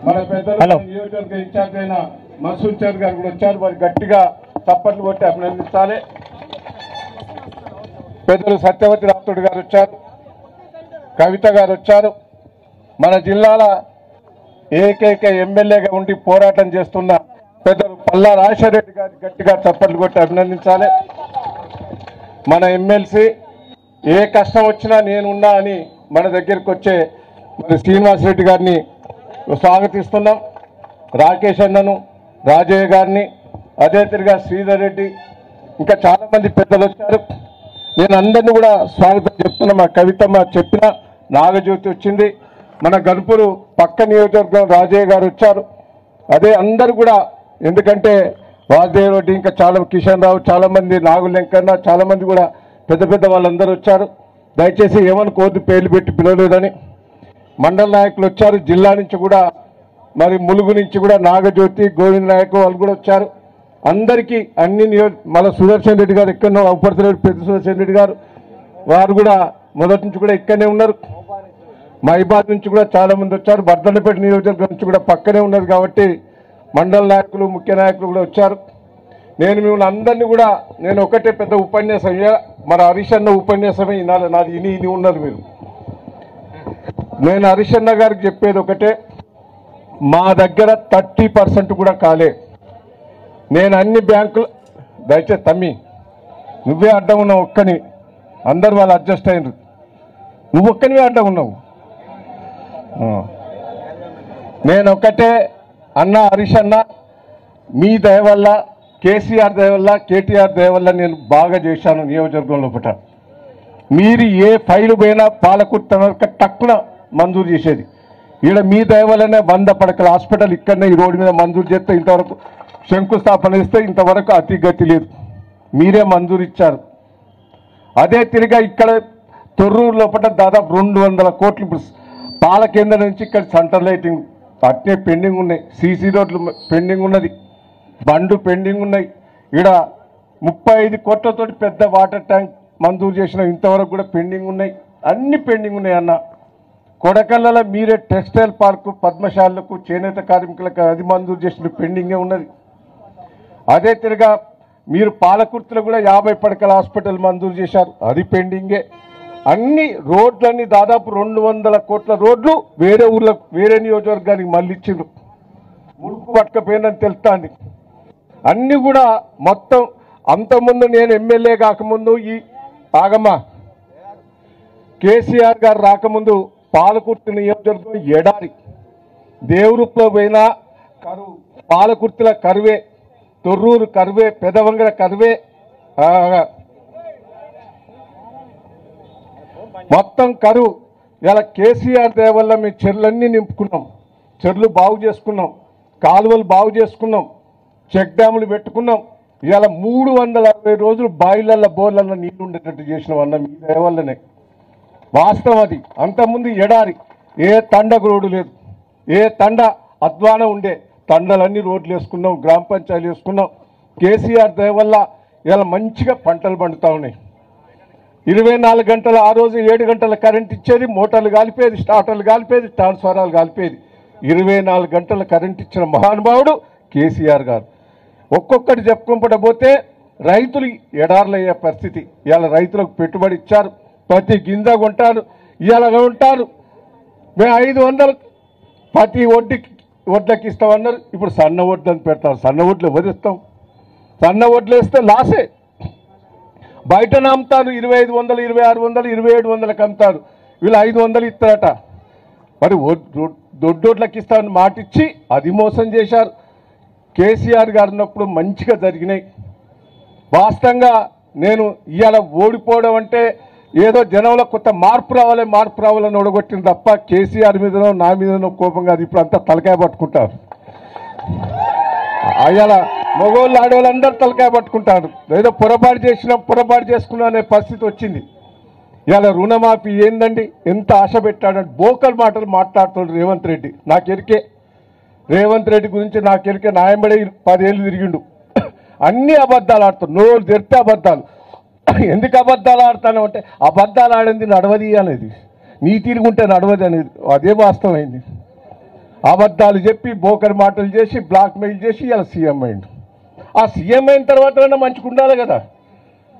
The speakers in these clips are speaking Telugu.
మన పెద్దలు నియోజకవర్గ ఇన్ఛార్జ్ అయిన మసూద్ చౌదరి గారు కూడా వచ్చారు. వారు గట్టిగా చప్పట్లు కొట్టి అభినందించాలి. పెద్దలు సత్యవతి రాథోడ్ గారు వచ్చారు, కవిత గారు వచ్చారు. మన జిల్లాల ఏకైక ఎమ్మెల్యేగా ఉండి పోరాటం చేస్తున్న పెద్దలు పల్లా రాజశేఖర రెడ్డి గారు గట్టిగా చప్పట్లు కొట్టి అభినందించాలి. మన ఎమ్మెల్సీ ఏ కష్టం వచ్చినా నేనున్నా అని మన దగ్గరికి వచ్చే మరి శ్రీనివాసరెడ్డి గారిని స్వాగతిస్తున్నాం. రాకేష్ అన్నను, రాజయ్య గారిని, అదే తిరిగా శ్రీధర్ రెడ్డి, ఇంకా చాలామంది పెద్దలు వచ్చారు. నేను అందరినీ కూడా స్వాగతం చెప్తున్నా. మా కవితమ్మ చెప్పిన, నాగజ్యోతి వచ్చింది, మన గణపూరు పక్క నియోజకవర్గం రాజయ్య గారు వచ్చారు. అదే అందరూ కూడా, ఎందుకంటే వాసుదేవ్ రెడ్డి, ఇంకా చాలా కిషన్ రావు, చాలామంది, నాగుల వెంకన్న, చాలామంది కూడా పెద్ద పెద్ద వాళ్ళందరూ వచ్చారు. దయచేసి ఏమనుకోవద్దు పేర్లు పెట్టి పిలవలేదని. మండల నాయకులు వచ్చారు, జిల్లా నుంచి కూడా, మరి ములుగు నుంచి కూడా నాగజ్యోతి, గోవింద్ నాయక్ వాళ్ళు కూడా వచ్చారు. అందరికీ అన్ని మన సుదర్శన్ రెడ్డి గారు ఎక్కడో అవపడుతున్నారు, పెద్ద సుదర్శన్ రెడ్డి గారు, వారు కూడా మొదటి నుంచి కూడా ఇక్కడనే ఉన్నారు. మహిబాద్ నుంచి కూడా చాలామంది వచ్చారు. బర్దన్నపేట నియోజకవర్గం నుంచి కూడా పక్కనే ఉన్నది కాబట్టి మండల నాయకులు, ముఖ్య నాయకులు కూడా వచ్చారు. నేను మిమ్మల్ని అందరినీ కూడా, నేను ఒకటే పెద్ద ఉపన్యాసం, మన హరీష్ అన్న ఉపన్యాసమే వినాలి, నాది ఇని ఉన్నారు మీరు. నేను హరీష్ అన్న గారికి చెప్పేది ఒకటే, మా దగ్గర 30% కూడా కాలే. నేను అన్ని బ్యాంకులు, దయచేసి తమ్మి నువ్వే అడ్డం ఉన్నావు ఒక్కని, అందరు వాళ్ళు అడ్జస్ట్ అయినరు, నువ్వు ఒక్కనివే అడ్డం ఉన్నావు. నేను ఒకటే అన్న, హరీష్ అన్న, మీ దయ వల్ల, కేసీఆర్ దయ వల్ల, కేటీఆర్ దయ వల్ల నేను బాగా చేశాను నియోజకవర్గం లోపల. మీరు ఏ ఫైలు పోయినా పాలకుర్తి టక్కున మంజూరు చేసేది. ఈడ మీ దయ వల్లనే 100 పడకల హాస్పిటల్ ఇక్కడనే ఈ రోడ్డు మీద మంజూరు చేస్తే, ఇంతవరకు శంకుస్థాపన ఇస్తే ఇంతవరకు అతిగతి లేదు, మీరే మంజూరు ఇచ్చారు. అదే తిరిగా ఇక్కడ తొర్రూరు లోపల దాదాపు 200 కోట్లు ఇప్పుడు పాల కేంద్రం నుంచి ఇక్కడ సెంటర్ లైటింగ్ అట్నే పెండింగ్ ఉన్నాయి, సీసీ రోడ్లు పెండింగ్ ఉన్నది, బండ్లు పెండింగ్ ఉన్నాయి. ఈడ 35 కోట్లతోటి పెద్ద వాటర్ ట్యాంక్ మంజూరు చేసిన, ఇంతవరకు కూడా పెండింగ్ ఉన్నాయి, అన్ని పెండింగ్ ఉన్నాయి అన్న. కొడకళ్ళలో మీరే టెక్స్టైల్ పార్కు, పద్మశాలకు, చేనేత కార్మికులకు అది మంజూరు చేసిన పెండింగే ఉన్నది. అదే తిరిగా మీరు పాలకుర్తిలో కూడా 50 పడకల హాస్పిటల్ మంజూరు చేశారు, అది పెండింగే. అన్ని రోడ్లన్నీ దాదాపు 200 కోట్ల రోడ్లు వేరే ఊర్లకు, వేరే నియోజకవర్గానికి మళ్ళీ ఇచ్చిండ్రు. ముడుపు పట్టకపోయిందని తెలుస్తుంది. అన్నీ కూడా మొత్తం అంతకుముందు నేను ఎమ్మెల్యే కాకముందు, ఈ ఆగమ్మా కేసీఆర్ గారు రాకముందు పాలకుర్తి నియోజకవర్గం ఎడారి, దేవురుప్లో పోయినా కరువు, పాలకుర్తిలో కరువే, తొర్రూరు కరువే, పెదవంగర కరువే, మొత్తం కరువు. ఇలా కేసీఆర్ దయ వల్ల మేము చెర్లన్నీ నింపుకున్నాం, చెర్లు బాగు చేసుకున్నాం, కాలువలు బాగు చేసుకున్నాం, చెక్ డ్యాములు పెట్టుకున్నాం. ఇవాళ 360 రోజులు బాయిలల్లో, బోర్లల్లో నీళ్లు ఉండేటట్టు చేసినాం అన్న, మీ దయ వల్లనే. వాస్తవం అది. అంతకుముందు ఎడారి, ఏ తండకు రోడ్డు లేదు, ఏ తండ అధ్వానం ఉండే, తండలన్నీ రోడ్లు వేసుకున్నాం, గ్రామ పంచాయతీలు వేసుకున్నాం. కేసీఆర్ దయ వల్ల ఇలా మంచిగా పంటలు పండుతూ ఉన్నాయి. 24 గంటలు, ఆ రోజు 7 గంటల కరెంట్ ఇచ్చేది, మోటార్లు కాలిపోయేది, స్టార్టర్లు కాలిపోయేది, ట్రాన్స్ఫారాలు కాలిపోయేది. 24 గంటల కరెంట్ ఇచ్చిన మహానుభావుడు కేసీఆర్ గారు. ఒక్కొక్కటి చెప్పుకుంపడబోతే రైతులు ఎడారులయ్యే పరిస్థితి. ఇవాళ రైతులకు పెట్టుబడి ఇచ్చారు, ప్రతి గింజ కొంటారు, ఇవాళ ఉంటారు. మేము 500 ప్రతి వడ్లకి ఇస్తామన్నారు, ఇప్పుడు సన్న వడ్లని పెడతారు. సన్న వడ్లు ఎవరిస్తాం? సన్న వడ్లు వేస్తే లాసే. బయట అమ్ముతారు 2500, 2600, 2700కి అమ్ముతారు, వీళ్ళు 500 ఇస్తారట. మరి దొడ్డోట్లకి ఇస్తామని మాట ఇచ్చి అది మోసం చేశారు. కేసీఆర్ గారు ఉన్నప్పుడు మంచిగా జరిగినాయి. వాస్తవంగా నేను ఇవాళ ఓడిపోవడం అంటే ఏదో జనంలో కొత్త మార్పు రావాలని ఓడగొట్టింది తప్ప, కేసీఆర్ మీదనో నా మీదనో కోపం కాదు. ఇప్పుడు అంతా తలకాయ పట్టుకుంటారు. అయ్యాల మగవాళ్ళు, ఆడవాళ్ళందరూ తలకాయ పట్టుకుంటారు. ఏదో పొరపాటు చేసుకున్నాం అనే పరిస్థితి వచ్చింది. ఇవాళ రుణమాఫీ ఏందండి, ఎంత ఆశ పెట్టాడంటే బోకల్ మాటలు మాట్లాడుతున్నాడు రేవంత్ రెడ్డి. నాకెరికే రేవంత్ రెడ్డి గురించి నాకెరికే, న్యాయపడి 10 ఏళ్ళు తిరిగిండు. అన్ని అబద్ధాలు ఆడుతాడు, నోరు తెరితే అబద్ధాలు. ఎందుకు అబద్ధాలు ఆడతాను అంటే, అబద్ధాలు ఆడింది నడవది అనేది, నీ తిరుగుంటే నడవది అనేది, అదే వాస్తవమైంది. అబద్ధాలు చెప్పి బోకర్ మాటలు చేసి బ్లాక్మెయిల్ చేసి ఇలా సీఎం అయిండు. ఆ సీఎం అయిన తర్వాత మంచిగా ఉండాలి కదా,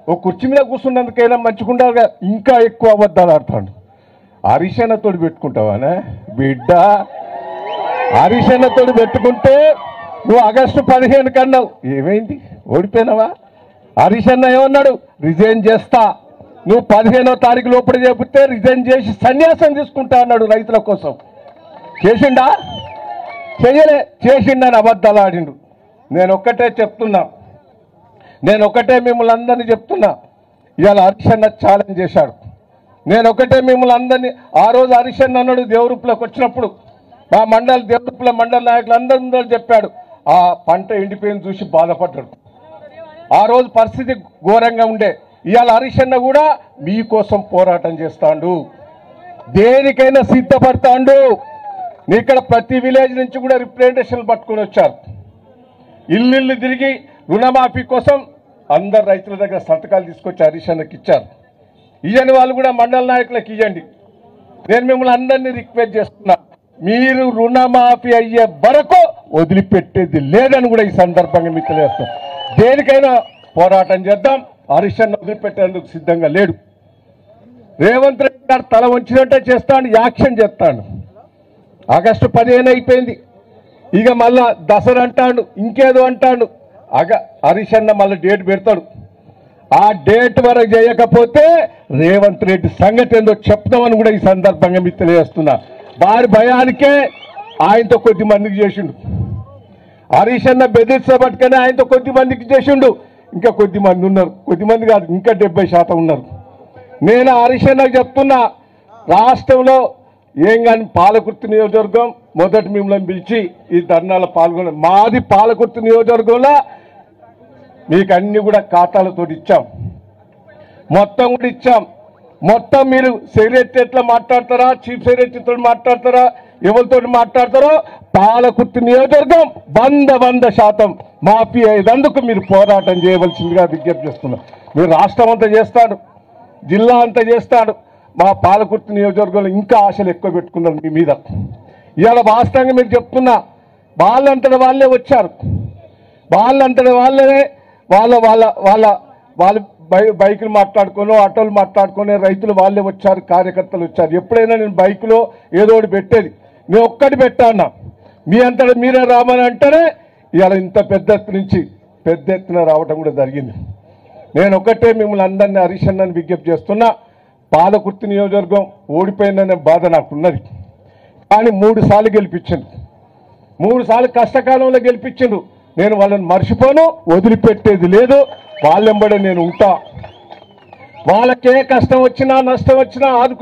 ఓ కుర్చీ మీద కూర్చున్నందుకైనా మంచిగా ఉండాలి కదా. ఇంకా ఎక్కువ అబద్ధాలు ఆడతాడు. హరిశన్నతో పెట్టుకుంటావానే బిడ్డ, హరిశన్నతో పెట్టుకుంటే నువ్వు ఆగస్టు 15 కన్నావు, ఏమైంది? ఓడిపోయినావా? హరిశన్న ఏమన్నాడు? రిజైన్ చేస్తా, నువ్వు 15వ తారీఖు లోపల చెబితే రిజైన్ చేసి సన్యాసం తీసుకుంటా అన్నాడు రైతుల కోసం. చేసిండా? చెయ్యలే. చేసిండని అబద్ధాలు ఆడిండు. నేను ఒక్కటే చెప్తున్నా, నేను ఒకటే మిమ్మల్ని అందరినీ చెప్తున్నా, ఇవాళ హరిశన్న ఛాలెంజ్ చేశాడు. నేను ఒకటే మిమ్మల్ని అందరినీ, ఆ రోజు హరిశన్న అన్నాడు దేవరూపులోకి వచ్చినప్పుడు, మా దేవరూపుల మండల నాయకులు అందరూ చెప్పాడు, ఆ పంట ఎండిపోయింది చూసి బాధపడ్డాడు. ఆ రోజు పరిస్థితి ఘోరంగా ఉండే. ఇవాళ హరిశన్న కూడా మీకోసం పోరాటం చేస్తాడు, దేనికైనా సిద్ధపడతాడు. ఇక్కడ ప్రతి విలేజ్ నుంచి కూడా రిప్రజెంటేషన్లు పట్టుకొని వచ్చారు. ఇల్లు తిరిగి రుణమాఫీ కోసం అందరు రైతుల దగ్గర సంతకాలు తీసుకొచ్చి హరిశన్నకి ఇచ్చారు. ఇయ్యని వాళ్ళు కూడా మండల నాయకులకు ఇవ్వండి. నేను మిమ్మల్ని అందరినీ రిక్వెస్ట్ చేస్తున్నా, మీరు రుణమాఫీ అయ్యే వరకు వదిలిపెట్టేది లేదని కూడా ఈ సందర్భంగా మీకు తెలియజేస్తాం. దేనికైనా పోరాటం చేద్దాం. హరిశన్న వదిలిపెట్టేందుకు సిద్ధంగా లేడు. రేవంత్ రెడ్డి గారు తల వంచినట్టే చేస్తాడు, యాక్షన్ చేస్తాడు. ఆగస్టు 15 అయిపోయింది, ఇక మళ్ళా దసరా అంటాడు, ఇంకేదో అంటాడు. హరిశన్న మళ్ళీ డేట్ పెడతాడు. ఆ డేట్ వరకు చేయకపోతే రేవంత్ రెడ్డి సంగతి ఏందో చెప్తామని కూడా ఈ సందర్భంగా మీకు తెలియజేస్తున్నా. వారి భయానికే ఆయనతో కొద్ది మందికి చేసిండు. హరిశన్న బెదిరించబట్టుకనే ఆయనతో కొద్ది మందికి చేసిండు. ఇంకా కొద్ది మంది ఉన్నారు, కొద్ది మంది కాదు, ఇంకా 70% ఉన్నారు. నేను హరిశన్నకు చెప్తున్నా, రాష్ట్రంలో ఏం కానీ పాలకుర్తి నియోజకవర్గం మొదటి మిమ్మల్ని పిలిచి ఈ ధర్నాలో పాల్గొన, మాది పాలకుర్తి నియోజకవర్గంలో మీకు అన్ని కూడా ఖాతాలతో ఇచ్చాం, మొత్తం కూడా ఇచ్చాం. మొత్తం మీరు సెక్రటరీలో మాట్లాడతారా, చీఫ్ సెక్రటరీతో మాట్లాడతారా, ఎవరితో మాట్లాడతారో పాలకుర్తి నియోజకవర్గం 100% మాఫీ అయ్యేందుకు మీరు పోరాటం చేయవలసిందిగా విజ్ఞప్తి చేస్తున్నా. మీరు రాష్ట్రం అంతా చేస్తాడు, జిల్లా అంతా చేస్తాడు, మా పాలకుర్తి నియోజకవర్గంలో ఇంకా ఆశలు ఎక్కువ పెట్టుకున్నారు మీ మీద. ఇవాళ వాస్తవంగా మీరు చెప్తున్నా, వాళ్ళంతటి వాళ్ళే వచ్చారు, వాళ్ళంతటి వాళ్ళనే వాళ్ళ వాళ్ళ వాళ్ళ వాళ్ళు బైకులు మాట్లాడుకొని, ఆటోలు మాట్లాడుకొని రైతులు వాళ్ళే వచ్చారు, కార్యకర్తలు వచ్చారు. ఎప్పుడైనా నేను బైకులో ఏదో ఒకటి పెట్టేది, నేను ఒక్కటి పెట్టాను, మీ అంతటా మీరే రామని అంటేనే ఇవాళ ఇంత పెద్ద ఎత్తున రావటం కూడా జరిగింది. నేను ఒకటే మిమ్మల్ని అందరినీ హరిశన్నని విజ్ఞప్తి చేస్తున్నా, పాలకుర్తి నియోజకవర్గం ఓడిపోయిందనే బాధ నాకున్నది. కానీ 3 సార్లు గెలిపించిండు, 3 సార్లు కష్టకాలంలో గెలిపించిండు. నేను వాళ్ళని మర్చిపోను, వదిలిపెట్టేది లేదు, వాళ్ళెంబడే నేను ఉంటా. వాళ్ళకే కష్టం వచ్చినా నష్టం వచ్చినా ఆదుకునే